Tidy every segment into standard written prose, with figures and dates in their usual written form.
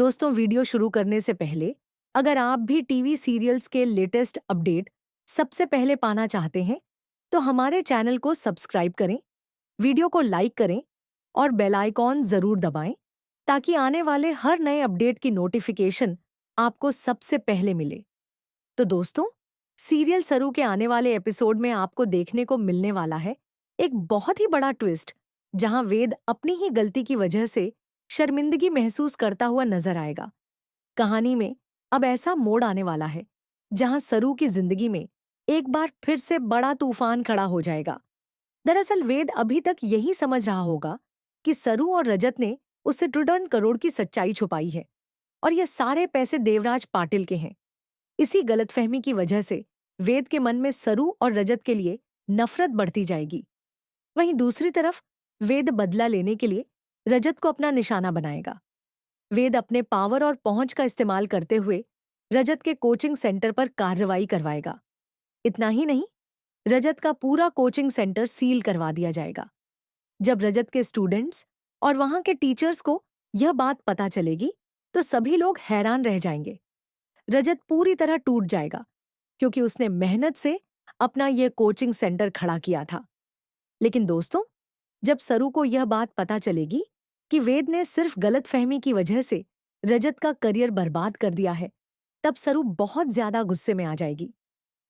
दोस्तों, वीडियो शुरू करने से पहले अगर आप भी टीवी सीरियल्स के लेटेस्ट अपडेट सबसे पहले पाना चाहते हैं तो हमारे चैनल को सब्सक्राइब करें, वीडियो को लाइक करें और बेल आइकॉन जरूर दबाएं ताकि आने वाले हर नए अपडेट की नोटिफिकेशन आपको सबसे पहले मिले। तो दोस्तों, सीरियल सरू के आने वाले एपिसोड में आपको देखने को मिलने वाला है एक बहुत ही बड़ा ट्विस्ट, जहां वेद अपनी ही गलती की वजह से शर्मिंदगी महसूस करता हुआ नजर आएगा। कहानी में अब ऐसा मोड़ आने वाला है जहां सरू की जिंदगी में एक बार फिर से बड़ा तूफान खड़ा हो जाएगा। दरअसल वेद अभी तक यही समझ रहा होगा कि सरू और रजत ने उससे टुडन करोड़ की सच्चाई छुपाई है और ये सारे पैसे देवराज पाटिल के हैं। इसी गलतफहमी की वजह से वेद के मन में सरू और रजत के लिए नफरत बढ़ती जाएगी। वहीं दूसरी तरफ वेद बदला लेने के लिए रजत को अपना निशाना बनाएगा। वेद अपने पावर और पहुंच का इस्तेमाल करते हुए रजत के कोचिंग सेंटर पर कार्रवाई करवाएगा। इतना ही नहीं, रजत का पूरा कोचिंग सेंटर सील करवा दिया जाएगा। जब रजत के स्टूडेंट्स और वहां के टीचर्स को यह बात पता चलेगी तो सभी लोग हैरान रह जाएंगे। रजत पूरी तरह टूट जाएगा क्योंकि उसने मेहनत से अपना यह कोचिंग सेंटर खड़ा किया था। लेकिन दोस्तों, जब सरू को यह बात पता चलेगी कि वेद ने सिर्फ गलतफहमी की वजह से रजत का करियर बर्बाद कर दिया है, तब सरू बहुत ज्यादा गुस्से में आ जाएगी।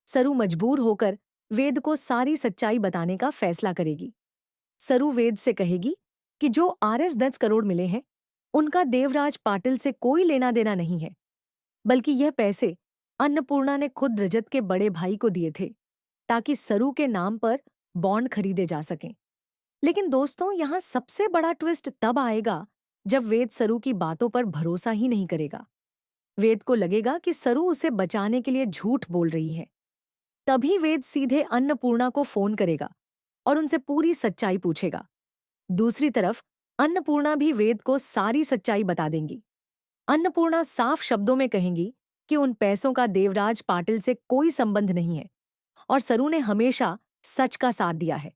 सरू मजबूर होकर वेद को सारी सच्चाई बताने का फैसला करेगी। सरू वेद से कहेगी कि जो आरएस 10 करोड़ मिले हैं, उनका देवराज पाटिल से कोई लेना देना नहीं है, बल्कि यह पैसे अन्नपूर्णा ने खुद रजत के बड़े भाई को दिए थे ताकि सरू के नाम पर बॉन्ड खरीदे जा सकें। लेकिन दोस्तों, यहां सबसे बड़ा ट्विस्ट तब आएगा जब वेद सरू की बातों पर भरोसा ही नहीं करेगा। वेद को लगेगा कि सरू उसे बचाने के लिए झूठ बोल रही है। तभी वेद सीधे अन्नपूर्णा को फोन करेगा और उनसे पूरी सच्चाई पूछेगा। दूसरी तरफ अन्नपूर्णा भी वेद को सारी सच्चाई बता देंगी। अन्नपूर्णा साफ शब्दों में कहेंगी कि उन पैसों का देवराज पाटिल से कोई संबंध नहीं है और सरू ने हमेशा सच का साथ दिया है।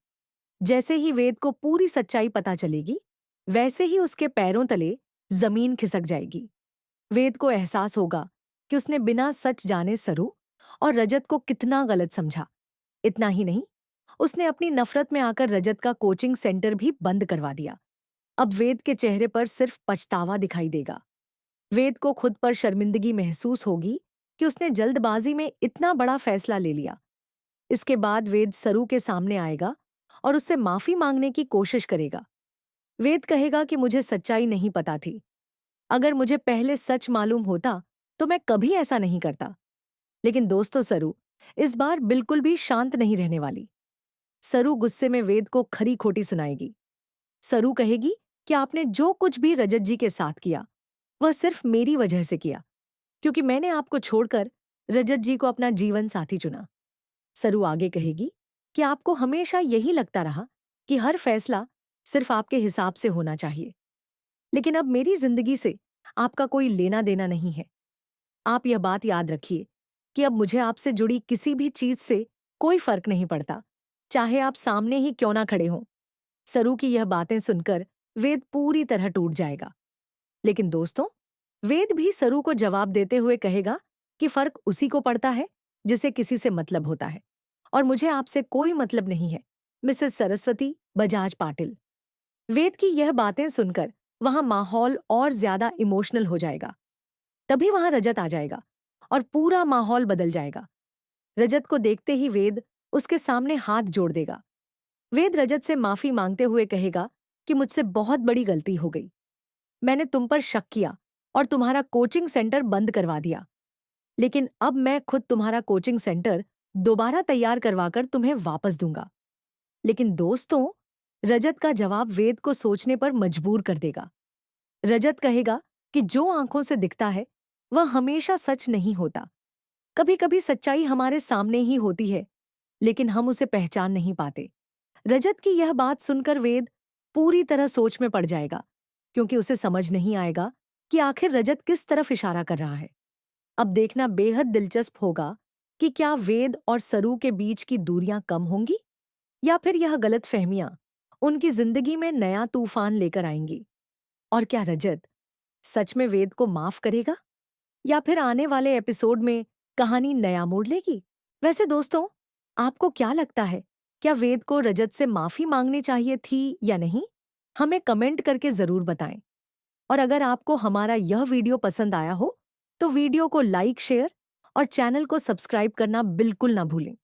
जैसे ही वेद को पूरी सच्चाई पता चलेगी, वैसे ही उसके पैरों तले जमीन खिसक जाएगी। वेद को एहसास होगा कि उसने बिना सच जाने सरू और रजत को कितना गलत समझा। इतना ही नहीं, उसने अपनी नफरत में आकर रजत का कोचिंग सेंटर भी बंद करवा दिया। अब वेद के चेहरे पर सिर्फ पछतावा दिखाई देगा। वेद को खुद पर शर्मिंदगी महसूस होगी कि उसने जल्दबाजी में इतना बड़ा फैसला ले लिया। इसके बाद वेद सरू के सामने आएगा और उससे माफी मांगने की कोशिश करेगा। वेद कहेगा कि मुझे सच्चाई नहीं पता थी। अगर मुझे पहले सच मालूम होता तो मैं कभी ऐसा नहीं करता। लेकिन दोस्तों, सरू इस बार बिल्कुल भी शांत नहीं रहने वाली। सरू गुस्से में वेद को खरी खोटी सुनाएगी। सरू कहेगी कि आपने जो कुछ भी रजत जी के साथ किया, वह सिर्फ मेरी वजह से किया, क्योंकि मैंने आपको छोड़कर रजत जी को अपना जीवन साथी चुना। सरू आगे कहेगी कि आपको हमेशा यही लगता रहा कि हर फैसला सिर्फ आपके हिसाब से होना चाहिए, लेकिन अब मेरी जिंदगी से आपका कोई लेना देना नहीं है। आप यह बात याद रखिए कि अब मुझे आपसे जुड़ी किसी भी चीज से कोई फर्क नहीं पड़ता, चाहे आप सामने ही क्यों ना खड़े हों। सरू की यह बातें सुनकर वेद पूरी तरह टूट जाएगा। लेकिन दोस्तों, वेद भी सरू को जवाब देते हुए कहेगा कि फर्क उसी को पड़ता है जिसे किसी से मतलब होता है, और मुझे आपसे कोई मतलब नहीं है, मिसेस सरस्वती बजाज पाटिल। वेद की यह बातें सुनकर वहां माहौल और ज्यादा इमोशनल हो जाएगा। तभी वहां रजत आ जाएगा और पूरा माहौल बदल जाएगा। रजत को देखते ही वेद उसके सामने हाथ जोड़ देगा। वेद रजत से माफी मांगते हुए कहेगा कि मुझसे बहुत बड़ी गलती हो गई। मैंने तुम पर शक किया और तुम्हारा कोचिंग सेंटर बंद करवा दिया, लेकिन अब मैं खुद तुम्हारा कोचिंग सेंटर दोबारा तैयार करवाकर तुम्हें वापस दूंगा। लेकिन दोस्तों, रजत का जवाब वेद को सोचने पर मजबूर कर देगा। रजत कहेगा कि जो आंखों से दिखता है वह हमेशा सच नहीं होता। कभी कभी सच्चाई हमारे सामने ही होती है, लेकिन हम उसे पहचान नहीं पाते। रजत की यह बात सुनकर वेद पूरी तरह सोच में पड़ जाएगा, क्योंकि उसे समझ नहीं आएगा कि आखिर रजत किस तरफ इशारा कर रहा है। अब देखना बेहद दिलचस्प होगा कि क्या वेद और सरू के बीच की दूरियां कम होंगी या फिर यह गलतफहमियां उनकी जिंदगी में नया तूफान लेकर आएंगी। और क्या रजत सच में वेद को माफ करेगा या फिर आने वाले एपिसोड में कहानी नया मोड़ लेगी? वैसे दोस्तों, आपको क्या लगता है? क्या वेद को रजत से माफी मांगनी चाहिए थी या नहीं? हमें कमेंट करके जरूर बताएं। और अगर आपको हमारा यह वीडियो पसंद आया हो, तो वीडियो को लाइक, शेयर और चैनल को सब्सक्राइब करना बिल्कुल ना भूलें।